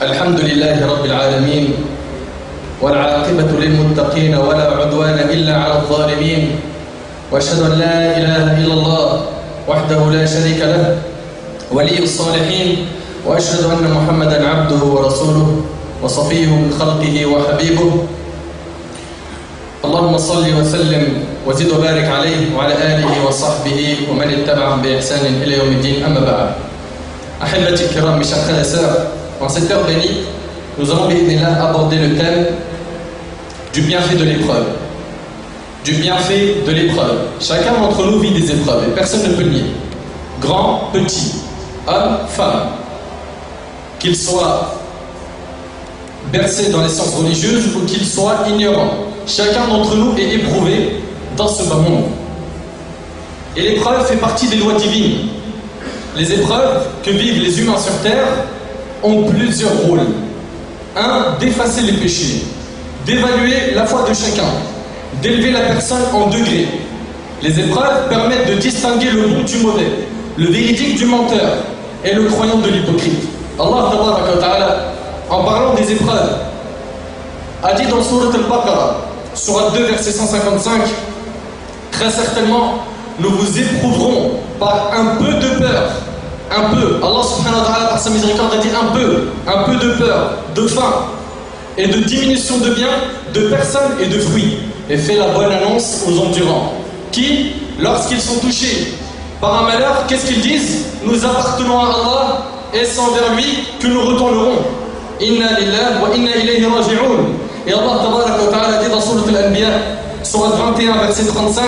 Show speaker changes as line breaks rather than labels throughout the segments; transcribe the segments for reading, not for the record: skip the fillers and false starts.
الحمد لله رب العالمين والعاقبة للمتقين ولا عدوان إلا على الظالمين وأشهد أن لا إله إلا الله وحده لا شريك له ولي الصالحين وأشهد أن محمدًا عبده ورسوله وصفيه من خلقه وحبيبه اللهم صل وسلم وزد وبارك عليه وعلى آله وصحبه ومن اتبعهم بإحسان إلى يوم الدين أما بعد أحبتي الكرام mes chers frères et sœurs dans cette heure bénie nous allons aborder le thème du bienfait de l'épreuve. Du bienfait de l'épreuve. Chacun d'entre nous vit des épreuves et personne ne peut le nier. Grand, petit, homme, femme. Qu'il soit bercé dans les sciences religieuses ou qu'il soit ignorant. Chacun d'entre nous est éprouvé dans ce bas monde. Et l'épreuve fait partie des lois divines. Les épreuves que vivent les humains sur terre ont plusieurs rôles. Un, d'effacer les péchés, d'évaluer la foi de chacun, d'élever la personne en degrés. Les épreuves permettent de distinguer le bon du mauvais, le véridique du menteur et le croyant de l'hypocrite. Allah Ta'ala, en parlant des épreuves, a dit dans Surat Al-Baqarah, Surat 2, verset 155, très certainement, nous vous éprouverons par un peu de peur. Un peu. Allah subhanahu wa ta'ala, par sa miséricorde, a dit un peu de peur, de faim et de diminution de biens, de personnes et de fruits. Et fait la bonne annonce aux endurants. Qui, lorsqu'ils sont touchés par un malheur, qu'est-ce qu'ils disent? Nous appartenons à Allah et c'est envers lui que nous retournerons. Inna lillahi wa inna ilayhi raji'un. Et Allah ta'ala dit dans Surat Al-Anbiya, Surat 21, verset 35,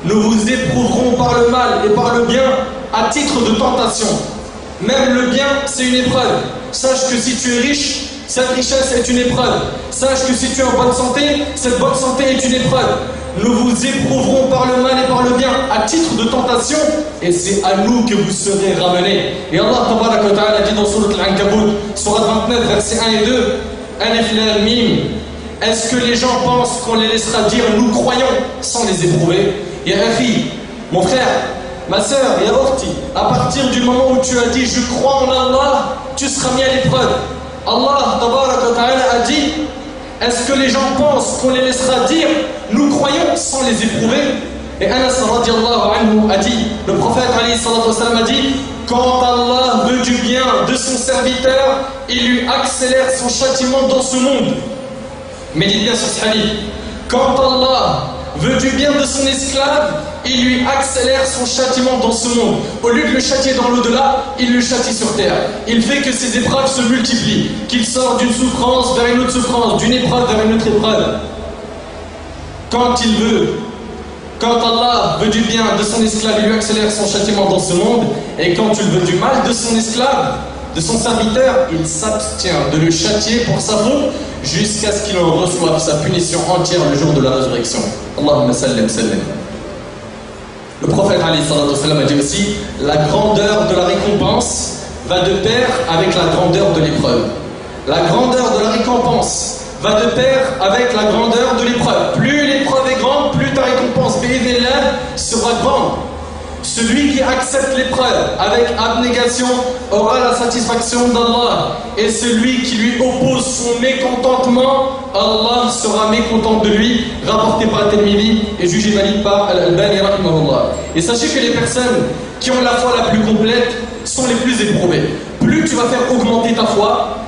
nous vous éprouverons par le mal et par le bien à titre de tentation. Même le bien, c'est une épreuve. Sache que si tu es riche, cette richesse est une épreuve. Sache que si tu es en bonne santé, cette bonne santé est une épreuve. Nous vous éprouverons par le mal et par le bien à titre de tentation, et c'est à nous que vous serez ramenés. Et Allah Ta'ala dit dans Surat Al-Ankabut, Surat 29, versets 1 et 2, Alif Lam Mim. Est-ce que les gens pensent qu'on les laissera dire nous croyons sans les éprouver? Ya Akhi, mon frère, ma sœur, Ya Ukhti, à partir du moment où tu as dit je crois en Allah, tu seras mis à l'épreuve. Allah Ta'ala a dit, est-ce que les gens pensent qu'on les laissera dire nous croyons sans les éprouver? Et Anas radiallahu anhu a dit, le prophète alayhi salatu wassalam a dit, quand Allah veut du bien de son serviteur, il lui accélère son châtiment dans ce monde. Médite bien sur ce hadith. Quand Allah veut du bien de son esclave, il lui accélère son châtiment dans ce monde. Au lieu de le châtier dans l'au-delà, il le châtie sur terre. Il fait que ses épreuves se multiplient, qu'il sort d'une souffrance vers une autre souffrance, d'une épreuve vers une autre épreuve. Quand Allah veut du bien de son esclave, il lui accélère son châtiment dans ce monde. Et quand il veut du mal de son esclave, de son serviteur, il s'abstient de le châtier pour sa faute jusqu'à ce qu'il en reçoive sa punition entière le jour de la résurrection. Allahumma sallim sallim. Le prophète alayhi salatu wassalam a dit aussi, la grandeur de la récompense va de pair avec la grandeur de l'épreuve. La grandeur de la récompense va de pair avec la grandeur de l'épreuve. Plus l'épreuve est grande, plus ta récompense sera grande. Celui qui accepte l'épreuve avec abnégation aura la satisfaction d'Allah. Et celui qui lui oppose son mécontentement, Allah sera mécontent de lui, rapporté par At-Tirmidhi et jugé valide par Al-Albani rahimahullah. Et sachez que les personnes qui ont la foi la plus complète sont les plus éprouvées. Plus tu vas faire augmenter ta foi,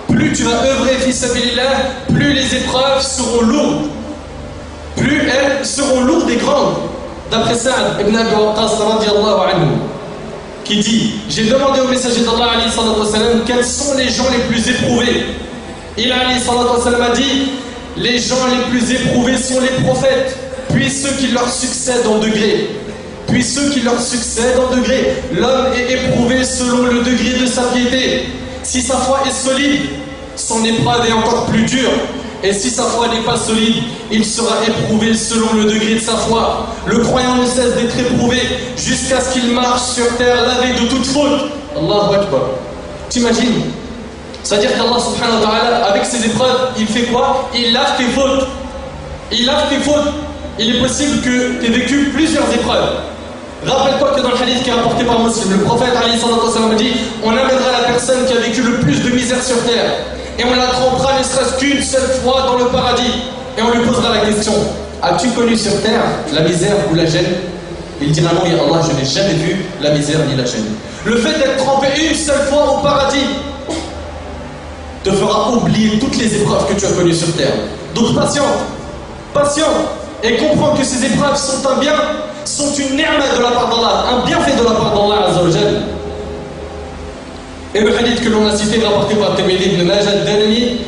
plus tu vas œuvrer fi sabilillah, plus les épreuves seront lourdes. Plus elles seront lourdes et grandes. D'après Sa'd ibn Abi Waqqas radiallahu anhu, qui dit, j'ai demandé au messager d'Allah alayhi salatu wassalam, quels sont les gens les plus éprouvés? Il alayhi salatu wassalam a dit, les gens les plus éprouvés sont les prophètes, puis ceux qui leur succèdent en degré. Puis ceux qui leur succèdent en degré. L'homme est éprouvé selon le degré de sa piété. Si sa foi est solide, son épreuve est encore plus dure. Et si sa foi n'est pas solide, il sera éprouvé selon le degré de sa foi. Le croyant ne cesse d'être éprouvé jusqu'à ce qu'il marche sur terre lavé de toute faute. Allahu Akbar. T'imagines? C'est-à-dire qu'Allah subhanahu wa ta'ala, avec ses épreuves, il fait quoi? Il lave tes fautes. Il lave tes fautes. Il est possible que tu aies vécu plusieurs épreuves. Rappelle-toi que dans le hadith qui est rapporté par Muslim, le prophète a dit: on amènera la personne qui a vécu le plus de misère sur terre et on la trempera ne serait-ce qu'une seule fois dans le paradis et on lui posera la question: as-tu connu sur terre la misère ou la gêne? Il dira: non, ya Allah, je n'ai jamais vu la misère ni la gêne. Le fait d'être trempé une seule fois au paradis te fera oublier toutes les épreuves que tu as connues sur terre. Donc patiente, et comprends que ces épreuves sont un bien, sont une ni'ma de la part d'Allah, un bienfait de la part d'Allah Azza wa Jal. Et le hadith que l'on a cité, rapporté par Tirmidhi, Ibn Majah, Darimi,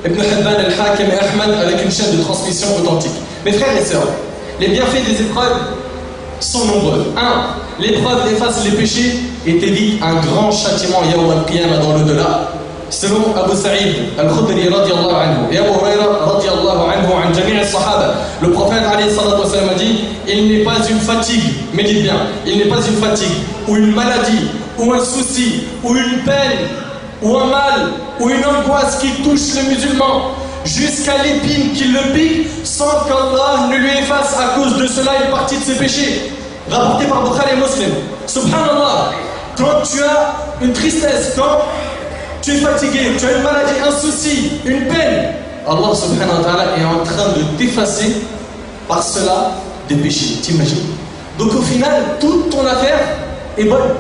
Ibn Hibban, Al-Hakim et Ahmad, avec une chaîne de transmission authentique. Mes frères et sœurs, les bienfaits des épreuves sont nombreux. 1. L'épreuve efface les péchés et t'évite un grand châtiment Yawm al-Qiyamah dans l'au-delà. Selon Abu Sa'id al-Khudri radiallahu anhu et Abu Huraira radiallahu anhu an jami' al-sahaba, le prophète alayhi salatu wasallam a dit: il n'est pas une fatigue, médite bien, il n'est pas une fatigue ou une maladie ou un souci ou une peine ou un mal ou une angoisse qui touche le musulman jusqu'à l'épine qui le pique sans qu'Allah ne lui efface à cause de cela une partie de ses péchés. Rapporté par Bukhari et Muslim. Subhanallah, quand tu as une tristesse, quand tu es fatigué, tu as une maladie, un souci, une peine, Allah subhanahu wa ta'ala est en train de t'effacer par cela des péchés, t'imagines? Donc au final, toute ton affaire est bonne.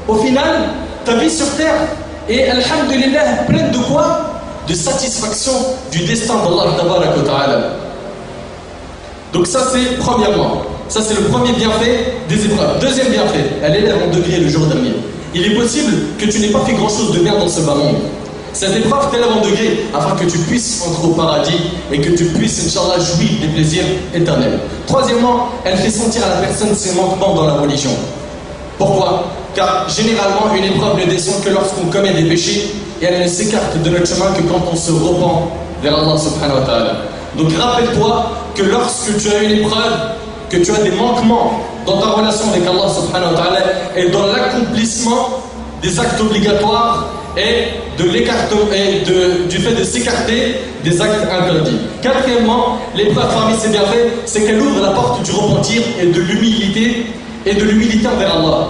Au final, ta vie sur terre est, alhamdulillah, pleine de quoi? De satisfaction du destin d'Allah tabarak wa ta'ala. Donc ça c'est premièrement, ça c'est le premier bienfait des épreuves. Deuxième bienfait, elle élève en degré le jour dernier. Il est possible que tu n'aies pas fait grand chose de bien dans ce bas monde. Cette épreuve t'élève en degré afin que tu puisses entrer au paradis et que tu puisses, Inch'Allah, jouir des plaisirs éternels. Troisièmement, elle fait sentir à la personne ses manquements dans la religion. Pourquoi? Car généralement, une épreuve ne descend que lorsqu'on commet des péchés et elle ne s'écarte de notre chemin que quand on se repent vers Allah subhanahu wa ta'ala. Donc rappelle-toi que lorsque tu as une épreuve, que tu as des manquements dans ta relation avec Allah subhanahu wa ta'ala et dans l'accomplissement des actes obligatoires et du fait de s'écarter des actes interdits. Quatrièmement, l'épreuve parmi ses bienfaits, c'est qu'elle ouvre la porte du repentir et de l'humilité envers Allah.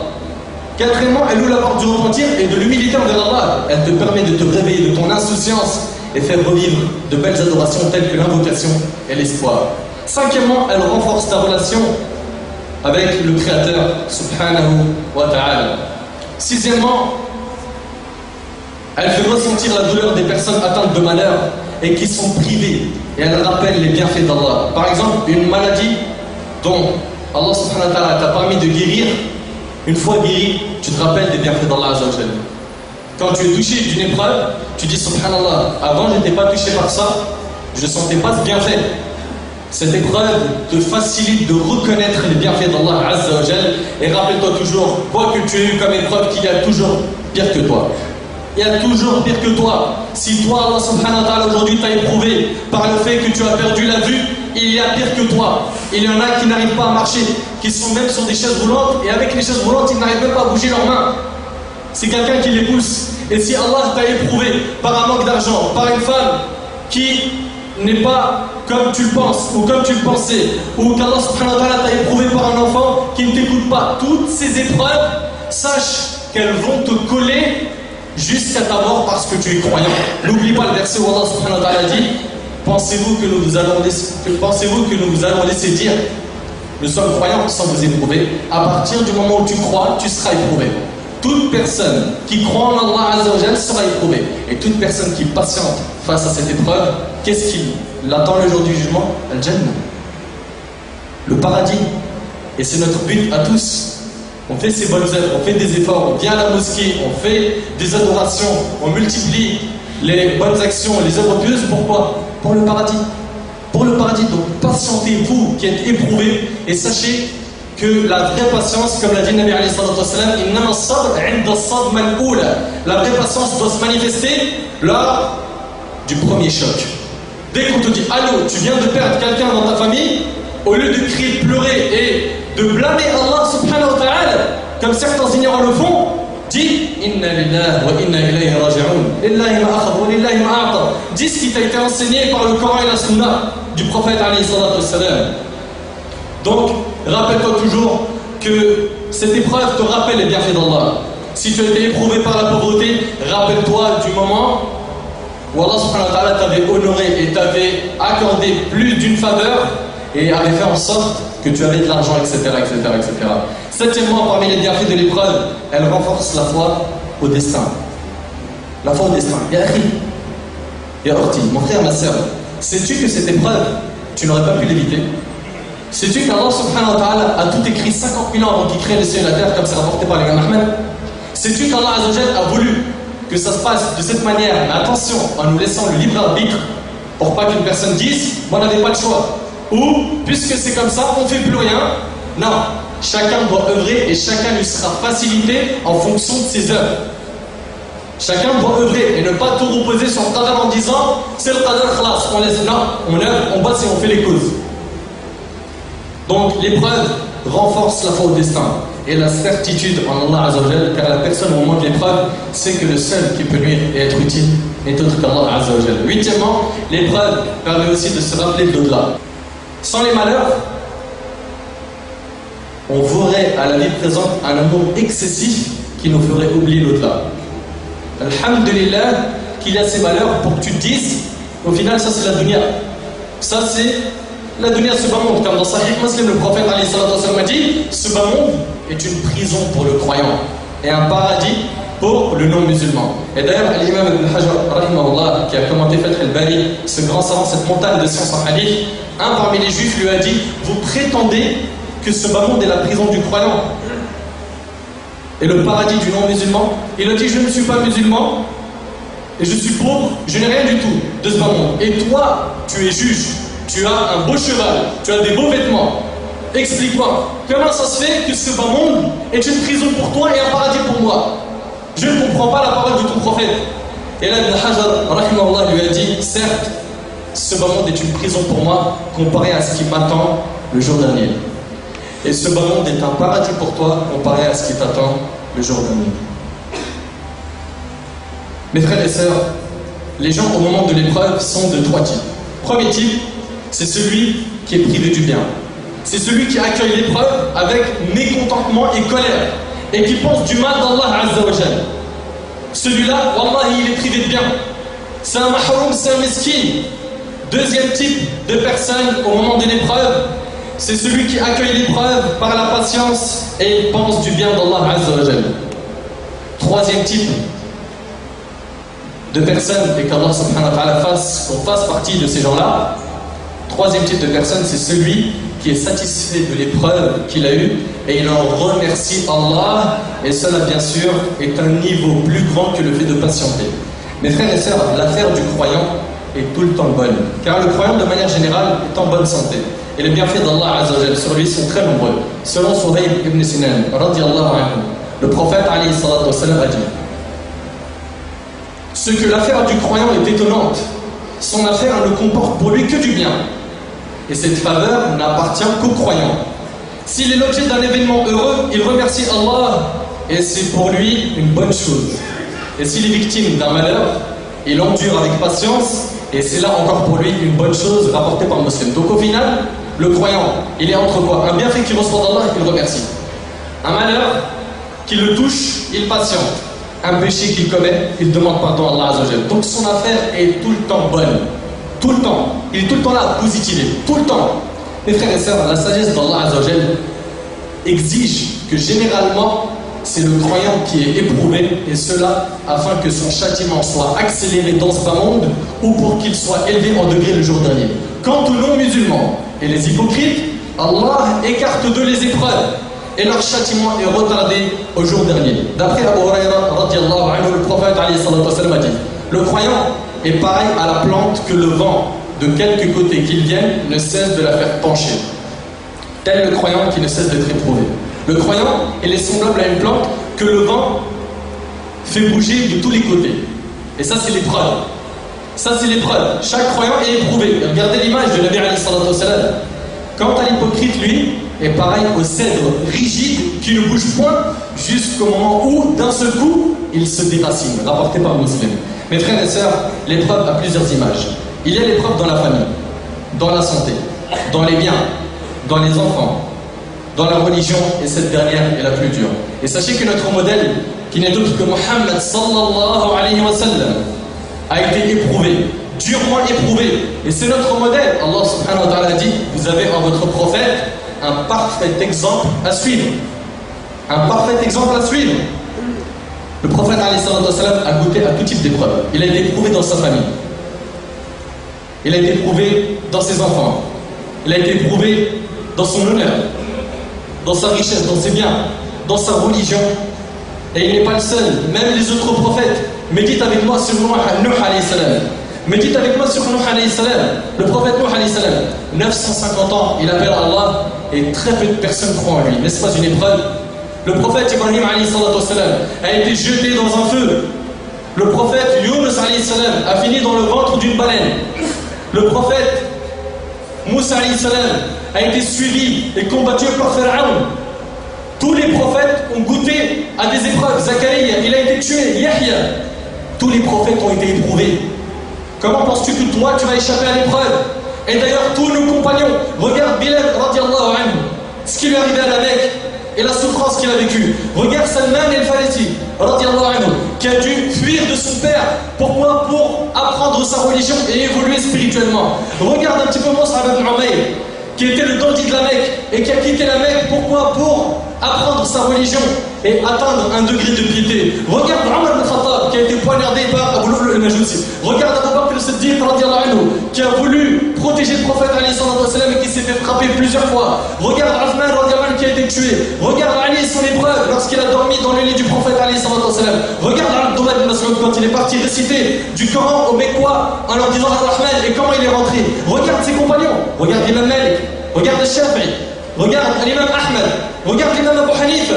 Quatrièmement, elle ouvre la porte du repentir et de l'humilité envers Allah. Elle te permet de te réveiller de ton insouciance et faire revivre de belles adorations telles que l'invocation et l'espoir. Cinquièmement, elle renforce ta relation avec le Créateur subhanahu wa ta'ala. Sixièmement, elle fait ressentir la douleur des personnes atteintes de malheur et qui sont privées, et elle rappelle les bienfaits d'Allah. Par exemple, une maladie dont Allah subhanahu wa ta'ala t'a permis de guérir, une fois guéri, tu te rappelles des bienfaits d'Allah azza wa jalla. Quand tu es touché d'une épreuve, tu dis subhanallah, avant je n'étais pas touché par ça, je ne sentais pas ce bienfait. Cette épreuve te facilite de reconnaître les bienfaits d'Allah azza wa jalla, et rappelle-toi toujours, quoi que tu aies eu comme épreuve, qu'il y a toujours pire que toi. Il y a toujours pire que toi. Si toi, Allah subhanahu wa ta'ala, aujourd'hui t'a éprouvé par le fait que tu as perdu la vue, il y a pire que toi. Il y en a qui n'arrivent pas à marcher, qui sont même sur des chaises roulantes, et avec les chaises roulantes, ils n'arrivent même pas à bouger leurs mains. C'est quelqu'un qui les pousse. Et si Allah t'a éprouvé par un manque d'argent, par une femme qui n'est pas comme tu le penses, ou comme tu le pensais, ou qu'Allah subhanahu wa ta'ala t'a éprouvé par un enfant qui ne t'écoute pas, toutes ces épreuves, sache qu'elles vont te coller jusqu'à ta mort parce que tu es croyant. N'oublie pas le verset où Allah subhanahu wa ta'ala dit: pensez-vous que nous vous allons laisser dire nous sommes croyants sans vous éprouver? À partir du moment où tu crois, tu seras éprouvé. Toute personne qui croit en Allah azza wa jalla sera éprouvée. Et toute personne qui patiente face à cette épreuve, qu'est-ce qui l'attend le jour du jugement? Al-Jannah, le paradis. Et c'est notre but à tous. On fait ses bonnes œuvres, on fait des efforts, on vient à la mosquée, on fait des adorations, on multiplie les bonnes actions, les œuvres pieuses. Pourquoi? Pour le paradis. Pour le paradis. Donc patientez, vous qui êtes éprouvés, et sachez que la vraie patience, comme l'a dit Nabi alayhi salatu wassalam, la vraie patience doit se manifester lors du premier choc. Dès qu'on te dit allô, tu viens de perdre quelqu'un dans ta famille, au lieu de crier, pleurer et de blâmer Allah subhanahu wa ta'ala, comme certains ignorants le font, dis inna lillahi wa inna ilayhi raji'un, lillahi ma akhadha wa lillahi ma a'ta. Dis ce qui t'a été enseigné par le Coran et la Sunna du prophète alayhi salatu wassalam. Donc, rappelle-toi toujours que que cette épreuve te rappelle les bienfaits d'Allah. Si tu as été éprouvé par la pauvreté, rappelle-toi du moment où Allah subhanahu wa ta'ala t'avait honoré et t'avait accordé plus d'une faveur et avait fait en sorte que tu avais de l'argent, etc., etc., etc. Septièmement, parmi les bienfaits de l'épreuve, elle renforce la foi au destin. La foi au destin. Ya akhi, ya orti, mon frère, ma soeur, sais-tu que cette épreuve, tu n'aurais pas pu l'éviter? Sais-tu qu'Allah subhanahu wa ta'ala a tout écrit 50 000 ans avant qu'il crée le ciel et la terre, comme c'est rapporté par l'imam Ahmed? Sais-tu qu'Allah Azzawajal a voulu que ça se passe de cette manière, mais attention, en nous laissant le libre arbitre, pour pas qu'une personne dise, moi n'avais pas de choix. Ou, puisque c'est comme ça, on ne fait plus rien. Non, chacun doit œuvrer et chacun lui sera facilité en fonction de ses œuvres. Chacun doit œuvrer et ne pas tout reposer sur le qadar en disant, c'est le qadar khlas, on laisse. Non, on œuvre, on bosse et on fait les causes. Donc l'épreuve renforce la foi au destin et la certitude en Allah Azzawajal, car la personne au moment de l'épreuve sait que le seul qui peut nuire et être utile n'est autre qu'Allah Azzawajal. Huitièmement, l'épreuve permet aussi de se rappeler de l'au-delà. Sans les malheurs, on vouerait à la vie présente un amour excessif qui nous ferait oublier l'au-delà. Alhamdulillah qu'il y a ces malheurs pour que tu te dises, au final ça c'est la dunya. Ça c'est la dunya, ce bas monde. Comme dans Sahih Muslim, le prophète a dit, ce bas monde est une prison pour le croyant et un paradis pour le non-musulman. Et d'ailleurs, l'imam Ibn Hajar, rahimahullah, qui a commenté Fath al-Bari, ce grand savant, cette montagne de science en hadith, un parmi les juifs lui a dit, vous prétendez que ce bas monde est la prison du croyant et le paradis du non-musulman? Il a dit, je ne suis pas musulman et je suis pauvre, je n'ai rien du tout de ce bas monde. Et toi, tu es juge, tu as un beau cheval, tu as des beaux vêtements. Explique-moi, comment ça se fait que ce bas monde est une prison pour toi et un paradis pour moi? Je ne comprends pas la parole de ton prophète. Et là, Ibn Hajar, rahimahullah, lui a dit, certes, ce bas monde est une prison pour moi comparé à ce qui m'attend le jour dernier. Et ce bas monde est un paradis pour toi comparé à ce qui t'attend le jour dernier. Mes frères et sœurs, les gens au moment de l'épreuve sont de trois types. Premier type, c'est celui qui est privé du bien. C'est celui qui accueille l'épreuve avec mécontentement et colère et qui pense du mal d'Allah Azzawajal. Celui-là, wallahi, il est privé de bien. C'est un mahroum, c'est un mesquin. Deuxième type de personne au moment de l'épreuve, c'est celui qui accueille l'épreuve par la patience et il pense du bien d'Allah Azzawajal. Troisième type de personne, et qu'Allah subhanahu wa ta'ala fasse qu'on fasse partie de ces gens-là. Troisième type de personne, c'est celui qui est satisfait de l'épreuve qu'il a eue et il en remercie Allah, et cela bien sûr est un niveau plus grand que le fait de patienter. Mes frères et sœurs, l'affaire du croyant est tout le temps bonne, car le croyant de manière générale est en bonne santé et les bienfaits d'Allah Azzawajal sur lui sont très nombreux. Selon Suhayb ibn Sinan radiyallahu anhu, le prophète alayhi salatu wassalam a dit, ce que l'affaire du croyant est étonnante, son affaire ne comporte pour lui que du bien. Et cette faveur n'appartient qu'aux croyants. S'il est l'objet d'un événement heureux, il remercie Allah et c'est pour lui une bonne chose. Et s'il est victime d'un malheur, il endure avec patience et c'est là encore pour lui une bonne chose rapportée par le musulman. Donc au final, le croyant, il est entre quoi? Un bienfait qu'il reçoit d'Allah et qu'il remercie. Un malheur qui le touche, il patiente. Un péché qu'il commet, il demande pardon à Allah Azzawajal. Donc son affaire est tout le temps bonne. Tout le temps. Il est tout le temps là à positiver. Tout le temps. Mes frères et sœurs, la sagesse d'Allah Azzawajal exige que généralement, c'est le croyant qui est éprouvé, et cela afin que son châtiment soit accéléré dans ce bas monde ou pour qu'il soit élevé en degré le jour dernier. Quant aux non-musulmans et les hypocrites, Allah écarte d'eux les épreuves et leur châtiment est retardé au jour dernier. D'après Abu Huraira, radiyallahu anhu, le prophète alayhi salatu wassalam a dit, le croyant est pareil à la plante que le vent, de quelque côté qu'il vienne, ne cesse de la faire pencher. Tel le croyant qui ne cesse d'être éprouvé. Le croyant, il est semblable à une plante que le vent fait bouger de tous les côtés. Et ça, c'est l'épreuve. Ça, c'est l'épreuve. Chaque croyant est éprouvé. Regardez l'image de Nabi alayhi salatu wassalam. Quant à l'hypocrite, lui, est pareil au cèdre rigide qui ne bouge point jusqu'au moment où, d'un seul coup, il se déracine. Rapporté par le musulman. Mes frères et sœurs, l'épreuve a plusieurs images. Il y a l'épreuve dans la famille, dans la santé, dans les biens, dans les enfants, dans la religion, et cette dernière est la plus dure. Et sachez que notre modèle, qui n'est autre que Mohammed sallallahu alayhi wa sallam, a été éprouvé, durement éprouvé. Et c'est notre modèle. Allah subhanahu wa ta'ala dit, vous avez en votre prophète un parfait exemple à suivre. Un parfait exemple à suivre. Le prophète alayhi wa sallam a goûté à tout type d'épreuves. Il a été éprouvé dans sa famille. Il a été éprouvé dans ses enfants. Il a été éprouvé dans son honneur, dans sa richesse, dans ses biens, dans sa religion. Et il n'est pas le seul. Même les autres prophètes. Médite avec moi sur Nuh alayhi salam. Médite avec moi sur Nuh alayhi salam. Le prophète Nuh alayhi salam. 950 ans, il appelle Allah et très peu de personnes croient en lui. N'est-ce pas une épreuve? Le prophète Ibrahim alayhi salam a été jeté dans un feu. Le prophète Yunus alayhi salam a fini dans le ventre d'une baleine. Le prophète Moussa alayhi salam a été suivi et combattu par Pharaon. Tous les prophètes ont goûté à des épreuves. Zacharia, il a été tué. Yahya, tous les prophètes ont été éprouvés. Comment penses-tu que toi tu vas échapper à l'épreuve? Et d'ailleurs tous nos compagnons, regarde Bilal radiallahu anhu, ce qui lui est arrivé à la Mecque et la souffrance qu'il a vécue. Regarde Salman el-Farisi radiallahu anhu, qui a dû fuir de son père. Pourquoi? Pour apprendre sa religion et évoluer spirituellement. Regarde un petit peu Mus'ab ibn Umayr, qui était le dandy de la Mecque et qui a quitté la Mecque. Pourquoi? Pour apprendre sa religion et atteindre un degré de piété. Regarde Omar ibn Khattab, qui a été poignardé par Abu Lu'lu al-Majusi. Regarde Abu Bakr al-Siddiq radiallahu anhu, qui a voulu protéger le prophète alayhi salam et qui s'est fait frapper plusieurs fois. Regarde Uthman radiallahu anhu, qui a été tué. Regarde Ali, son épreuve lorsqu'il a dormi dans le lit du prophète alayhi salam. Regarde Abdullah ibn Mas'ud quand il est parti réciter du Coran aux Mecquois en leur disant Ar-Rahman et comment il est rentré. Regarde ses compagnons. Regarde l'imam Malik. Regarde le Shafi'i. Regarde l'imam Ahmed. Regarde l'imam Abu Hanifa.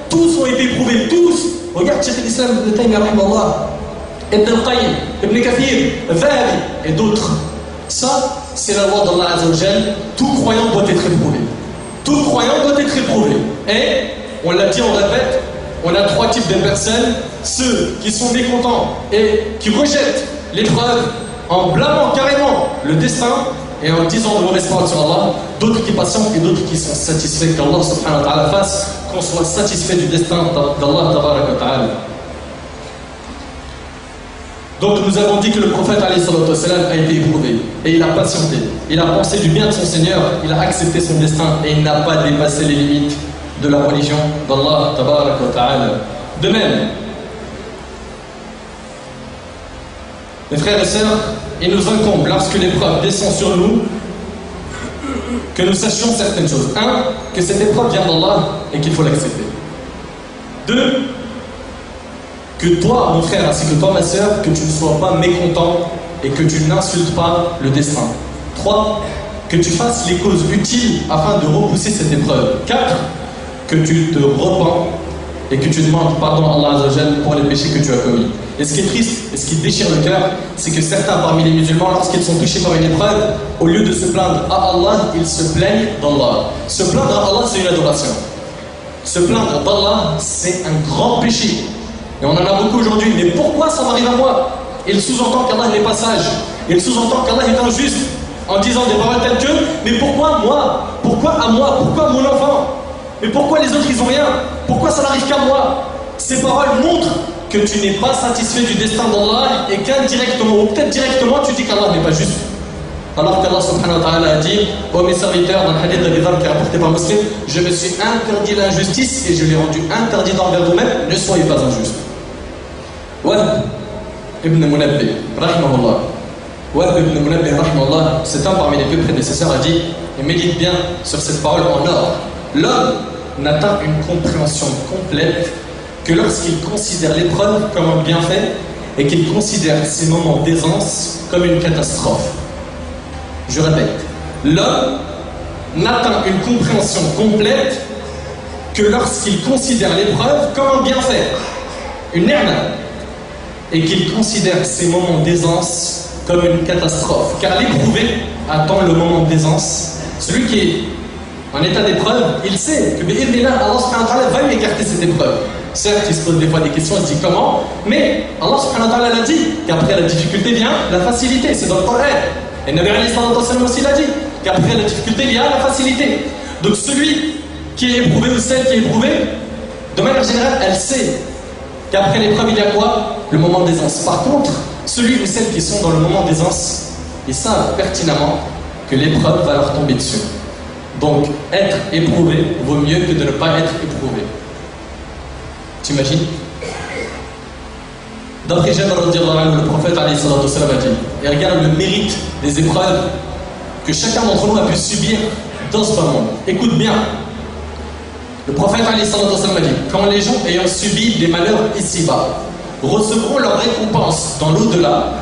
Tous ont été éprouvés, tous. Regarde Cheikh l'Islam Ibn Taymiyyah rahimahullah, Ibn al-Qayyim, Ibn Kathir, Zahabi et d'autres. Ça, c'est la loi d'Allah Azza wa Jal. Tout croyant doit être éprouvé. Tout croyant doit être éprouvé. Et, on l'a dit, on répète, on a trois types de personnes. Ceux qui sont mécontents et qui rejettent l'épreuve en blâmant carrément le destin et en disant de mauvaises paroles sur Allah, d'autres qui patientent et d'autres qui sont satisfaits qu'Allah subhanahu wa ta'ala fasse qu'on soit satisfait du destin d'Allah tabaraka wa ta'ala. Donc nous avons dit que le prophète alayhi salatu wa salam a été éprouvé et il a patienté, il a pensé du bien de son Seigneur, il a accepté son destin et il n'a pas dépassé les limites de la religion d'Allah tabaraka wa ta'ala. De même, mes frères et sœurs, il nous incombe, lorsque l'épreuve descend sur nous, que nous sachions certaines choses. Un, que cette épreuve vient d'Allah et qu'il faut l'accepter. Deux, que toi, mon frère, ainsi que toi, ma sœur, que tu ne sois pas mécontent et que tu n'insultes pas le destin. Trois, que tu fasses les causes utiles afin de repousser cette épreuve. Quatre, que tu te repens et que tu demandes pardon à Allah Azza wa Jal pour les péchés que tu as commis. Et ce qui est triste, et ce qui déchire le cœur, c'est que certains parmi les musulmans, lorsqu'ils sont touchés par une épreuve, au lieu de se plaindre à Allah, ils se plaignent d'Allah. Se plaindre à Allah, c'est une adoration. Se plaindre d'Allah, c'est un grand péché. Et on en a beaucoup aujourd'hui. Mais pourquoi ça m'arrive à moi? Il sous-entend qu'Allah n'est pas sage. Il sous-entend qu'Allah est injuste. En disant des paroles telles que, mais pourquoi moi? Pourquoi à moi? Pourquoi mon enfant? Mais pourquoi les autres ils ont rien? Pourquoi ça n'arrive qu'à moi? Ces paroles montrent que tu n'es pas satisfait du destin d'Allah et qu'indirectement, ou peut-être directement, tu dis qu'Allah n'est pas juste. Alors qu'Allah subhanahu wa ta'ala a dit, ô mes serviteurs, dans le hadith d'Abi Dharr qui est rapporté par Muslim, je me suis interdit l'injustice et je l'ai rendu interdit envers vous-même, ne soyez pas injustes. Wahb ibn Munabbih, rahimahullah. Wahb ibn Munabbih, rahimahullah, c'est un parmi les plus prédécesseurs, a dit, et médite bien sur cette parole en or, l'homme n'atteint une compréhension complète que lorsqu'il considère l'épreuve comme un bienfait et qu'il considère ses moments d'aisance comme une catastrophe. Je répète, l'homme n'atteint une compréhension complète que lorsqu'il considère l'épreuve comme un bienfait, une ni'ma, et qu'il considère ses moments d'aisance comme une catastrophe. Car l'éprouvé attend le moment d'aisance. Celui qui est en état d'épreuve, il sait que Allah subhanahu wa ta'ala va lui écarter cette épreuve. Certes, il se pose des fois des questions, il se dit comment, mais Allah subhanahu wa ta'ala l'a dit qu'après la difficulté vient la facilité, c'est dans le Coran. Et Nabi alayhi salatu wa sallam aussi l'a dit qu'après la difficulté il y a la facilité. Donc celui qui est éprouvé ou celle qui est éprouvée, de manière générale, elle sait qu'après l'épreuve, il y a quoi? Le moment d'aisance. Par contre, celui ou celle qui sont dans le moment d'aisance, ils savent pertinemment que l'épreuve va leur tomber dessus. Donc, être éprouvé vaut mieux que de ne pas être éprouvé. T'imagines? D'après Jabir, le prophète a dit, et regarde le mérite des épreuves que chacun d'entre nous a pu subir dans ce monde. Écoute bien. Le prophète a dit, quand les gens ayant subi des malheurs ici-bas recevront leur récompense dans l'au-delà,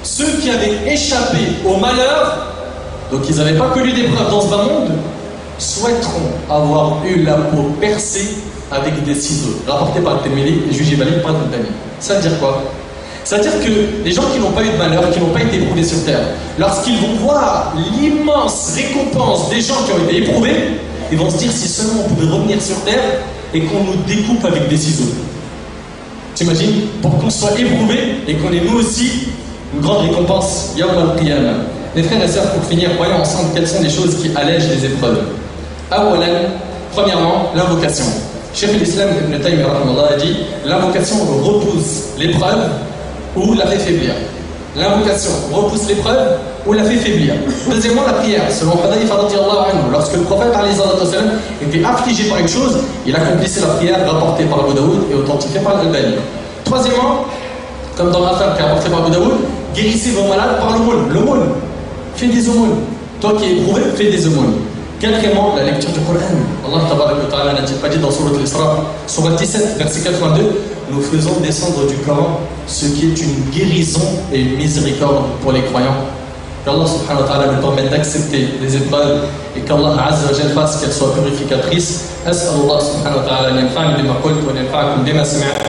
ceux qui avaient échappé au malheur, donc ils n'avaient pas connu d'épreuves dans ce bas monde, souhaiteront avoir eu la peau percée avec des ciseaux, rapporté par le Tirmidhi et jugé valide par le Albani. Ça veut dire quoi? Ça veut dire que les gens qui n'ont pas eu de malheur, qui n'ont pas été éprouvés sur terre, lorsqu'ils vont voir l'immense récompense des gens qui ont été éprouvés, ils vont se dire si seulement on pouvait revenir sur terre et qu'on nous découpe avec des ciseaux. T'imagines? Pour qu'on soit éprouvé et qu'on ait nous aussi une grande récompense. Yawm al-Qiyamah. Les frères et sœurs, pour finir, voyons ensemble quelles sont les choses qui allègent les épreuves. Awalan, premièrement, l'invocation. Cheikh l'Islam Ibn Taymiyyah a dit l'invocation repousse l'épreuve ou la fait faiblir. L'invocation repousse l'épreuve ou la fait faiblir. Deuxièmement, la prière. Selon Hudayfa radiyallahu anhu, lorsque le prophète était affligé par une chose, il accomplissait la prière rapportée par Abu Daoud et authentifiée par l'Albani. Troisièmement, comme dans l'affaire qui est rapportée par Abu Daoud, guérissez vos malades par l'aumône. L'aumône. Fais des aumônes. Toi qui es éprouvé, fais des aumônes. Quatrièmement, la lecture du Coran. Allah Ta'ala n'a-t-il pas dit dans Sourate Al-Isra, Sourate 17, verset 82, nous faisons descendre du Coran ce qui est une guérison et une miséricorde pour les croyants. Qu'Allah Subhanahu wa Ta'ala nous permette d'accepter les épreuves et qu'Allah Azza wa Jal fasse qu'elles soient purificatrices. As'alullah Subhanahu wa Ta'ala an yanfa'ani bima qultu wa an yanfa'akum bima sami'tu.